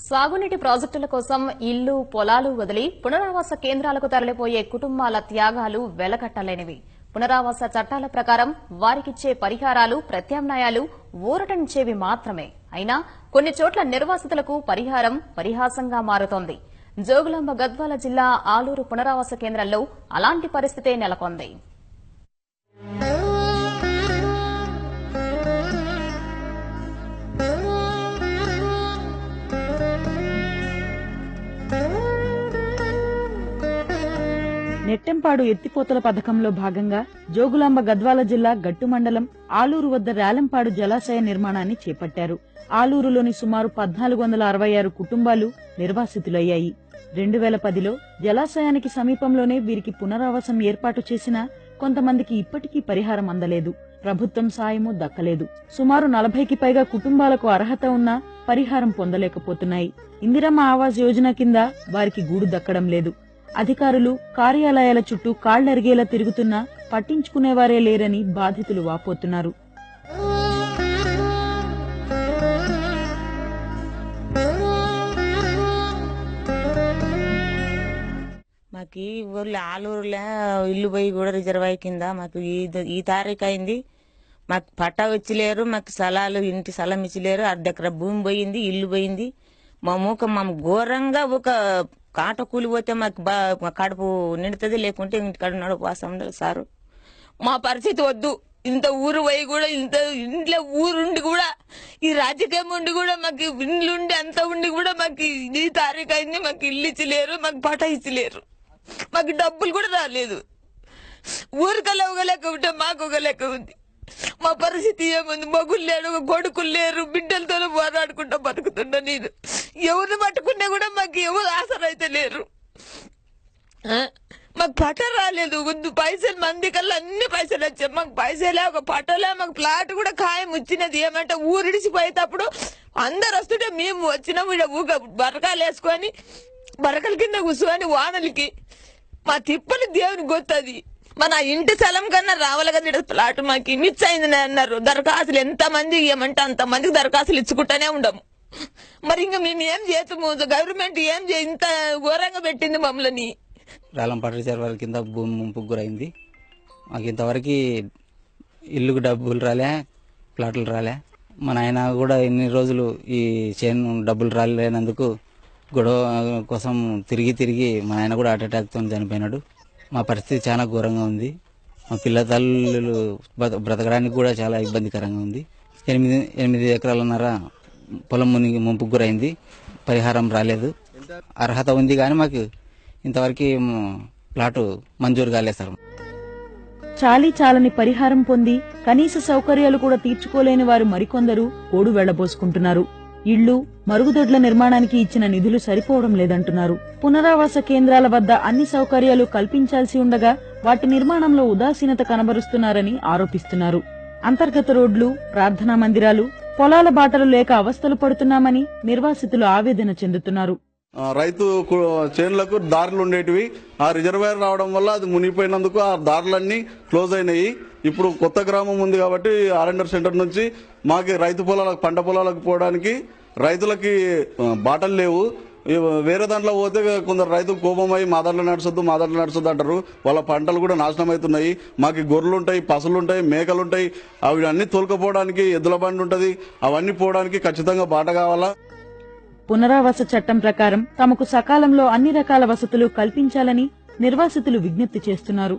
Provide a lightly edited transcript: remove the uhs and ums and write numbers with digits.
సాగునీటి ప్రాజెక్టుల కోసం ఇళ్లు పొలాలు వదిలి పునరావాస కేంద్రాలకు తరలిపోయే కుటుంబాల త్యాగాలు వెలకట్టలేనివి. పునరావాస చట్టాల ప్రకారం వారికిచ్చే పరిహారాలు ప్రత్యామ్నాయాలు ఊరటనిచ్చేవి మాత్రమే. అయినా కొన్ని చోట్ల నిర్వాసితులకు పరిహారం పరిహాసంగా మారుతోంది. జోగులాంబ గద్వాల జిల్లా ఆలూరు పునరావాస కేంద్రంలో అలాంటి పరిస్థితే నెలకొంది. నెట్టెంపాడు ఎత్తిపోతల పథకంలో భాగంగా జోగులాంబ గద్వాల జిల్లా గట్టు మండలం ఆలూరు వద్ద రేలంపాడు జలాశయ నిర్మాణాన్ని చేపట్టారు. ఆలూరులోని సుమారు 1466 కుటుంబాలు నిర్వాసితులయ్యాయి. 2010లో జలాశయానికి సమీపంలోనే వీరికి పునరావాసం ఏర్పాటు చేసినా కొంతమందికి ఇప్పటికీ పరిహారం అందలేదు. ప్రభుత్వం సాయమూ దక్కలేదు. సుమారు 40కి పైగా కుటుంబాలకు అర్హత ఉన్నా పరిహారం పొందలేకపోతున్నాయి. ఇందిరమ్మ ఆవాస్ యోజన కింద వారికి గూడు దక్కడం లేదు. అధికారులు కార్యాలయాల చుట్టూ కాళ్లరిగేలా తిరుగుతున్నా పట్టించుకునేవారే లేరని బాధితులు వాపోతున్నారు. మాకు ఈ ఊర్లో ఆలూరులో ఇల్లు పోయి కూడా రిజర్వాయర్ కింద మాకు ఈ తారీఖు అయింది. మాకు పట్టా ఇచ్చలేరు, మాకు స్థలాలు ఇంటి స్థలం ఇచ్చలేరు. 1/2 ఎకరా భూమి పోయింది, ఇల్లు పోయింది. మా ఘోరంగా ఒక కాట కూలిపోతే మాకు కడుపు నిండుతుంది, లేకుంటే ఇంటికాడ నడుపువాసం సారు. మా పరిస్థితి వద్దు. ఇంత ఊరు పోయి కూడా ఇంత ఇంట్లో ఊరుండి కూడా ఈ రాజకీయం ఉండి కూడా మాకు ఇండ్లుండి అంత ఉండి కూడా మాకు ఈ తారీఖు అయింది. మాకు ఇల్లు ఇచ్చలేరు, మాకు పట్టా ఇచ్చలేరు, మాకు డబ్బులు కూడా రాలేదు. ఊరికల్లా ఒక లెక్క ఉంటే మాకు ఒక లెక్క ఉంది. మా పరిస్థితి ఏముంది? మగులు లేడు, కొడుకులు లేరు, బిడ్డలతో పోరాడుకుంటా బతుకుతున్నా నేను. ఎవరిని పట్టుకున్నా కూడా మాకు ఎవరు ఆసరా అయితే లేరు. మాకు పట్ట రాలేదు. ముందు పైసలు మంది కల్లా అన్ని పైసలు వచ్చాయి. మాకు పైసలే ఒక పట్టలే. మాకు ప్లాట్ కూడా ఖాయం వచ్చినది. ఏమంటే ఊరిడిచిపోయేటప్పుడు అందరు వస్తుంటే మేము వచ్చినాము. ఊగ బరకాలు వేసుకొని బరకల కింద కూర్చొని వానలకి మా తిప్పలు దేవుని గొత్తది. మన ఇంటి స్థలం కన్నా రావాలి కదా ప్లాట్. మాకు మిస్ అయింది అన్నారు. దరఖాస్తులు ఎంతమంది ఇవ్వమంటే అంతమందికి దరఖాస్తులు ఇచ్చుకుంటానే ఉండము. మరి ఇంకా మేము ఏం చేస్తాము? గవర్నమెంట్ ఏం ఇంత ఘోరంగా పెట్టింది మమ్మల్ని. రేలంపాడు రిజర్వాయర్ కింద భూమి ముంపుకు గురైంది. మాకు ఇంతవరకు ఇల్లుకు డబ్బులు రాలే, ప్లాట్లు రాలే. మా నాయన కూడా ఎన్ని రోజులు ఈ చేను డబ్బులు రాలేనందుకు గొడవ కోసం తిరిగి మా నాయన కూడా హార్ట్ అటాక్తో చనిపోయినాడు. మా పరిస్థితి చాలా ఘోరంగా ఉంది. మా పిల్ల తల్లులు బ్రతకడానికి కూడా చాలా ఇబ్బందికరంగా ఉంది. 8 ఎకరాలన్నర పొలం ముంపుకు గురైంది. పరిహారం రాలేదు. అర్హత ఉంది కానీ మాకు ఇంతవరకు ప్లాటు మంజూరు కాలేదు సార్. చాలని పరిహారం పొంది కనీస సౌకర్యాలు కూడా తీర్చుకోలేని వారు మరికొందరు ఓడు వెళ్లబోసుకుంటున్నారు. ఇళ్లు, మరుగుదొడ్ల నిర్మాణానికి ఇచ్చిన నిధులు సరిపోవడం లేదంటున్నారు. పునరావాస కేంద్రాల వద్ద అన్ని సౌకర్యాలు కల్పించాల్సి ఉండగా వాటి నిర్మాణంలో ఉదాసీనత కనబరుస్తున్నారని ఆరోపిస్తున్నారు. అంతర్గత రోడ్లు, ప్రార్థనా మందిరాలు, పొలాల బాటలు లేక అవస్థలు పడుతున్నామని నిర్వాసితులు ఆవేదన చెందుతున్నారు. రైతు చేనులకు దారులు ఉండేటివి. ఆ రిజర్వాయర్ రావడం వల్ల అది మునిగిపోయినందుకు ఆ దారులన్నీ క్లోజ్ అయినాయి. ఇప్పుడు కొత్త గ్రామం ఉంది కాబట్టి ఆర్ఎండర్ సెంటర్ నుంచి మాకు రైతు పొలాలకు, పంట పొలాలకు పోవడానికి రైతులకి బాటలు లేవు. వేరే దాంట్లో పోతే కొందరు రైతులు కోపమై మా దాంట్లో నడుచొద్దు అంటారు. వాళ్ళ పంటలు కూడా నాశనం అవుతున్నాయి. మాకు గొర్రెలు ఉంటాయి, పశువులు ఉంటాయి, మేకలు ఉంటాయి. అవి అన్ని తోలుకపోవడానికి ఎద్దుల బండి ఉంటుంది. అవన్నీ పోవడానికి ఖచ్చితంగా బాట కావాలా. పునరావాస చట్టం ప్రకారం తమకు సకాలంలో అన్ని రకాల వసతులు కల్పించాలని నిర్వాసితులు విజ్ఞప్తి చేస్తున్నారు.